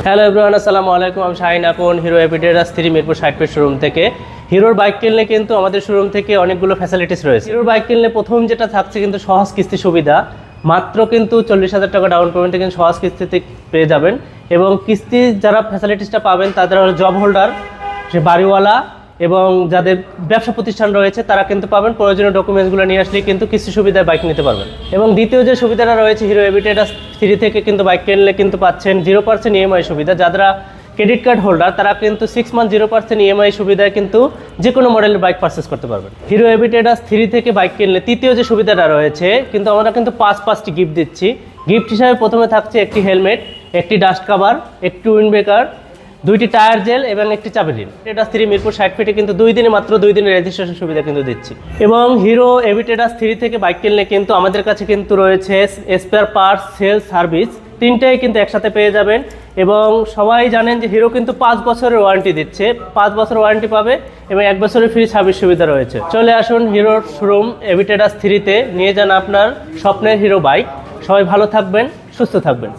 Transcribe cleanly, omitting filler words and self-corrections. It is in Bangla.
হ্যালো এভরিওয়ান, আসসালামু আলাইকুম। আমি শাহিন আপন হিরো এভিটেরাস 3 মিরপুর 60 ফিট শোরুম থেকে। হিরোর বাইক কিনলে কিন্তু আমাদের শোরুম থেকে অনেকগুলো ফ্যাসিলিটিস রয়েছে। হিরোর বাইক কিনলে প্রথম যেটা থাকছে কিন্তু সহজ কিস্তি সুবিধা। মাত্র কিন্তু 40,000 টাকা ডাউন পেমেন্টে কিন্তু সহজ কিস্তিতে পেয়ে যাবেন। এবং কিস্তি যারা ফ্যাসিলিটিসটা পাবেন তাদের হলো জব হোল্ডার, সে বাড়িওয়ালা এবং যাদের ব্যবসা প্রতিষ্ঠান রয়েছে তারা কিন্তু পাবেন। প্রয়োজনীয় ডকুমেন্টসগুলো নিয়ে আসলেই কিন্তু কিস্তি সুবিধায় বাইক নিতে পারবেন। এবং দ্বিতীয় যে সুবিধাটা রয়েছে, হিরো এভিটেরাস 3 থেকে কিন্তু বাইক কিনলে কিন্তু পাচ্ছেন 0% ইএমআই সুবিধা। যারা ক্রেডিট কার্ড হোল্ডার তারা কিন্তু 6 মান্থ 0% ইএমআই সুবিধায় কিন্তু যে কোনো মডেলের বাইক পারচেস করতে পারবেন। হিরো এভিটেরাস 3 থেকে বাইক কিনলে তৃতীয় যে সুবিধাটা রয়েছে, কিন্তু আমরা কিন্তু 5টি গিফট দিচ্ছি। গিফট হিসাবে প্রথমে থাকছে একটি হেলমেট, একটি ডাস্ট কাভার, একটি উইন্ড ব্রেকার, 2টি টায়ার জেল এবং একটি চাবি রিন। এটা 3 মিরপুর 60 ফিটে কিন্তু মাত্র 2 দিনের রেজিস্ট্রেশন সুবিধা কিন্তু দিচ্ছি। এবং হিরো এভিটেরাস 3 থেকে বাইক কিনলে কিন্তু আমাদের কাছে কিন্তু রয়েছে স্পেয়ার পার্টস, সেলস, সার্ভিস, তিনটাই কিন্তু একসাথে পেয়ে যাবেন। এবং সবাই জানেন যে হিরো কিন্তু 5 বছরের ওয়ারেন্টি দিচ্ছে, 5 বছর ওয়ারেন্টি পাবে এবং 1 বছরের ফ্রি সার্ভিস সুবিধা রয়েছে। চলে আসুন হিরোর শোরুম এভিটেরাস 3-তে, নিয়ে যান আপনার স্বপ্নের হিরো বাইক। সবাই ভালো থাকবেন, সুস্থ থাকবেন।